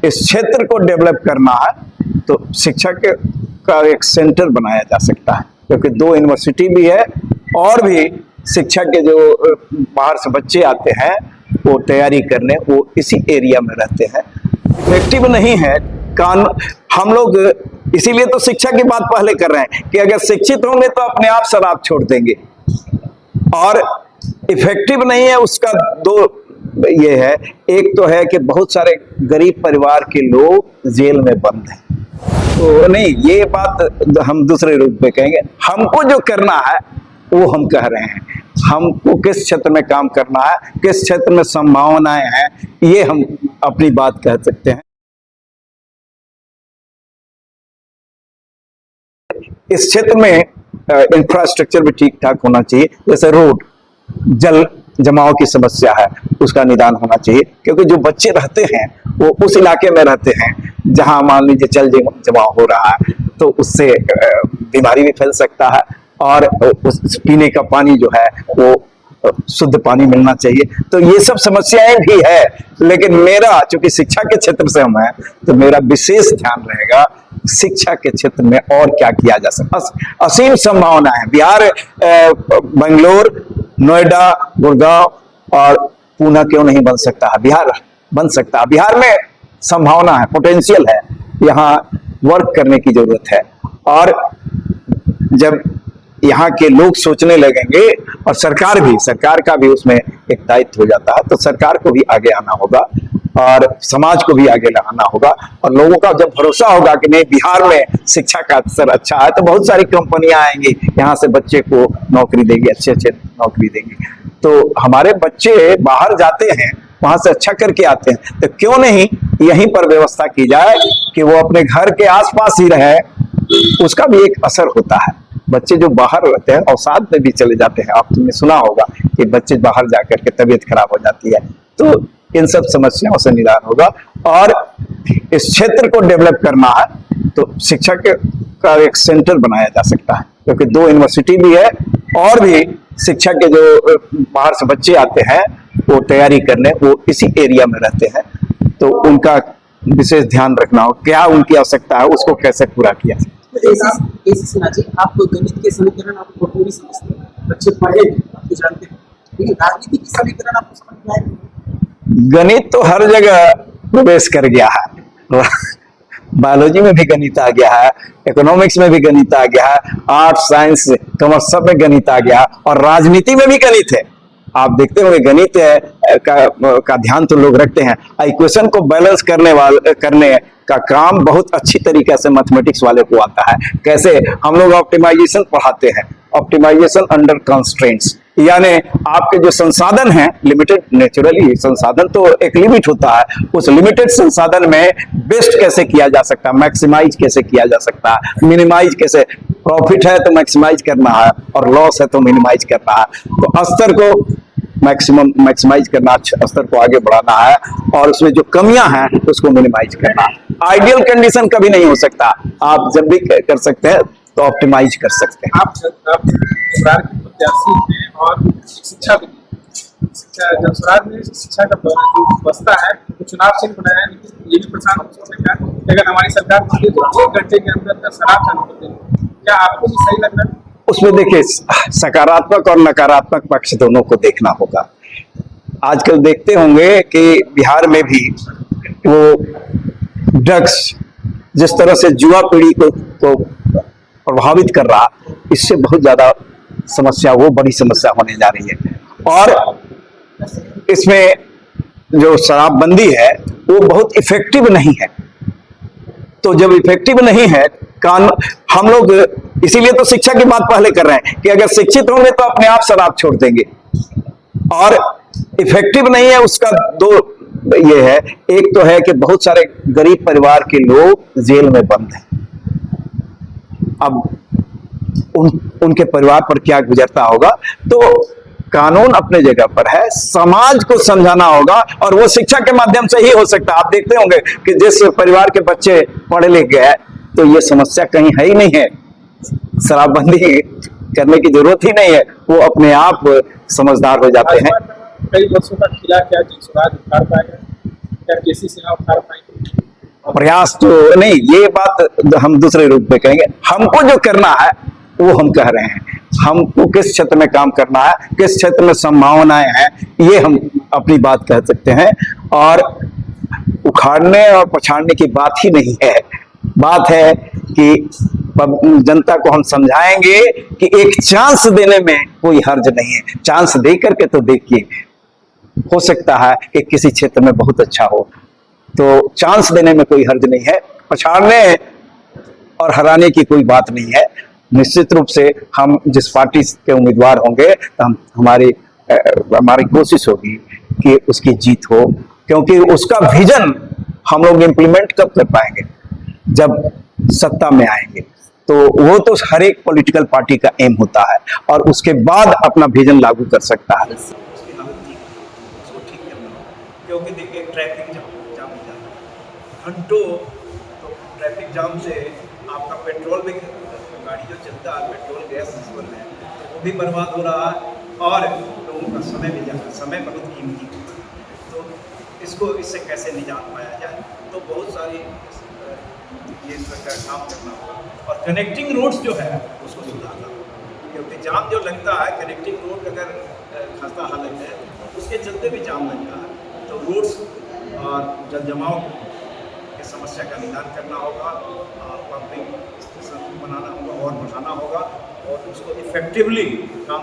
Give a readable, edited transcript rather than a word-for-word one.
इस क्षेत्र को डेवलप करना है तो शिक्षा का एक सेंटर बनाया जा सकता है, क्योंकि 2 यूनिवर्सिटी भी है और भी शिक्षा के जो बाहर से बच्चे आते हैं वो तैयारी करने, वो इसी एरिया में रहते हैं। इफेक्टिव नहीं है हम लोग, इसीलिए तो शिक्षा की बात पहले कर रहे हैं कि अगर शिक्षित होंगे तो अपने आप शराब छोड़ देंगे। और इफेक्टिव नहीं है उसका 2 ये है, एक तो है कि बहुत सारे गरीब परिवार के लोग जेल में बंद हैं, तो नहीं, ये बात हम दूसरे रूप में कहेंगे। हमको जो करना है वो हम कह रहे हैं, हमको किस क्षेत्र में काम करना है, किस क्षेत्र में संभावनाएं हैं, ये हम अपनी बात कह सकते हैं। इस क्षेत्र में इंफ्रास्ट्रक्चर भी ठीक ठाक होना चाहिए, जैसे रोड, जल जमाव की समस्या है उसका निदान होना चाहिए, क्योंकि जो बच्चे रहते हैं वो उस इलाके में रहते हैं जहां मान लीजिए जल जमाव हो रहा है, तो उससे बीमारी भी फैल सकता है। और उस पीने का पानी जो है वो शुद्ध पानी मिलना चाहिए। तो ये सब समस्याएं भी है, लेकिन मेरा चूंकि शिक्षा के क्षेत्र से हम हैं तो मेरा विशेष ध्यान रहेगा शिक्षा के क्षेत्र में और क्या किया जा सकता है। असीम संभावना है। बिहार, बेंगलोर, नोएडा, गुड़गांव और पूना क्यों नहीं बन सकता है? बिहार बन सकता है। बिहार में संभावना है, पोटेंशियल है, यहाँ वर्क करने की जरूरत है। और जब यहाँ के लोग सोचने लगेंगे और सरकार का भी उसमें एक दायित्व हो जाता है, तो सरकार को भी आगे आना होगा और समाज को भी आगे लाना होगा। और लोगों का जब भरोसा होगा कि नहीं बिहार में शिक्षा का स्तर अच्छा है, तो बहुत सारी कंपनियां आएंगी यहाँ से बच्चे को नौकरी देंगी, अच्छे नौकरी देंगी। तो हमारे बच्चे बाहर जाते हैं, वहां से अच्छा करके आते हैं, तो क्यों नहीं यहीं पर व्यवस्था की जाए कि वो अपने घर के आसपास ही रहे। उसका भी एक असर होता है। बच्चे जो बाहर रहते हैं और साथ में भी चले जाते हैं, आपने सुना होगा कि बच्चे बाहर जाकर के तबीयत खराब हो जाती है, तो इन सब समस्याओं से निदान होगा। और इस क्षेत्र को डेवलप करना है तो शिक्षा का एक सेंटर बनाया जा सकता है, क्योंकि 2 यूनिवर्सिटी भी है और भी शिक्षा के जो बाहर से बच्चे आते हैं वो तैयारी करने, वो इसी एरिया में रहते हैं, तो उनका विशेष ध्यान रखना हो, क्या उनकी आवश्यकता है, उसको कैसे पूरा किया जाए। आप गणित के समीकरण आपको पूरी समझते हैं, बच्चे पढ़े आपको जानते हैं, लेकिन राजनीति के समीकरण आपको समझ में आए? गणित तो हर जगह प्रवेश कर गया है। बायोलॉजी में भी गणित आ गया है, इकोनॉमिक्स में भी गणित आ गया है, आर्ट्स, साइंस, कॉमर्स सब में गणित आ गया, और राजनीति में भी गणित है। आप देखते होंगे गणित का ध्यान तो लोग रखते हैं। इक्वेशन को बैलेंस करने का काम बहुत अच्छी तरीके से मैथमेटिक्स वाले को आता है। कैसे हम लोग ऑप्टिमाइजेशन पढ़ाते हैं, ऑप्टिमाइजेशन अंडर कंस्ट्रेंट्स, यानी आपके जो संसाधन हैं लिमिटेड, नेचुरली संसाधन तो एक लिमिट होता है, उस लिमिटेड संसाधन में बेस्ट कैसे किया जा सकता है, मैक्सिमाइज कैसे किया जा सकता है, मिनिमाइज कैसे, प्रॉफिट है तो मैक्सिमाइज करना है और लॉस है तो मिनिमाइज करना है। तो स्तर को मैक्सिमाइज करना, स्तर को आगे बढ़ाना है, और उसमें जो कमियां हैं उसको मिनिमाइज करना है। आइडियल कंडीशन कभी नहीं हो सकता, आप जब भी कर सकते हैं तो ऑप्टिमाइज कर सकते हैं। आप प्रत्याशी हैं और शिक्षा जब स्वराज में शिक्षा का जो बसता है तो चुनाव चिन्ह बनाया है, लेकिन ये भी परेशान हो सकता है कि अगर हमारी सरकार बनती है तो 1 घंटे के अंदर शराब चालू कर देगी। क्या आपको भी सही लग रहा है? उसमें देखिए सकारात्मक और नकारात्मक पक्ष दोनों को देखना होगा। आजकल देखते होंगे कि बिहार में भी वो ड्रग्स जिस तरह से युवा पीढ़ी को प्रभावित कर रहा, इससे बहुत ज्यादा समस्या, वो बड़ी समस्या होने जा रही है। और इसमें जो शराबबंदी है वो बहुत इफेक्टिव नहीं है। तो जब इफेक्टिव नहीं है हम लोग, इसीलिए तो शिक्षा की बात पहले कर रहे हैं कि अगर शिक्षित होंगे तो अपने आप शराब छोड़ देंगे। और इफेक्टिव नहीं है उसका 2 ये है, एक तो है कि बहुत सारे गरीब परिवार के लोग जेल में बंद हैं। अब उनके परिवार पर क्या गुजरता होगा। तो कानून अपने जगह पर है, समाज को समझाना होगा, और वो शिक्षा के माध्यम से ही हो सकता है। आप देखते होंगे कि जिस परिवार के बच्चे पढ़े लिखे हैं तो ये समस्या कहीं है ही नहीं है, शराबबंदी करने की जरूरत ही नहीं है, वो अपने आप समझदार हो जाते हैं। कई वर्षों का किला क्या स्वराज उखाड़ पाएगा, क्या केसी सेना उखाड़ पाएंगे? प्रयास तो नहीं, ये बात हम दूसरे रूप में कहेंगे। हमको जो करना है वो हम कह रहे हैं। हमको किस क्षेत्र में काम करना है, किस क्षेत्र में संभावनाएं हैं, ये हम अपनी बात कह सकते हैं। और उखाड़ने और पछाड़ने की बात ही नहीं है। बात है कि जनता को हम समझाएंगे कि एक चांस देने में कोई हर्ज नहीं है। चांस दे करके तो देखिए, हो सकता है कि किसी क्षेत्र में बहुत अच्छा हो, तो चांस देने में कोई हर्ज नहीं है। पछाड़ने और हराने की कोई बात नहीं है। निश्चित रूप से हम जिस पार्टी के उम्मीदवार होंगे तो हमारी कोशिश होगी कि उसकी जीत हो, क्योंकि उसका विजन हम लोग इम्प्लीमेंट कब कर पाएंगे, जब सत्ता में आएंगे। तो वो तो हर एक पॉलिटिकल पार्टी का एम होता है और उसके बाद अपना विजन लागू कर सकता है। उसकी हालत उसको ठीक करना होगा। क्योंकि देखिए ट्रैफिक जाम हो जाता है घंटों, तो ट्रैफिक जाम से आपका पेट्रोल भी, गाड़ी जो चलता है पेट्रोल गैस पर है तो वो भी बर्बाद हो रहा है और लोगों का समय भी जाता है, समय बहुत कीमती होता है। तो इससे कैसे निजात पाया जाए, तो बहुत सारी ये सरकार काम करना होगा। और कनेक्टिंग रोड्स जो है उसको सुधारना होगा, क्योंकि जाम जो लगता है, कनेक्टिंग रोड अगर खस्ता हालत है उसके चलते भी जाम लगता है। तो रोड्स और जल जमाव की समस्या का निदान करना होगा, पंपिंग स्टेशन बनाना होगा और बढ़ाना होगा और उसको इफेक्टिवली काम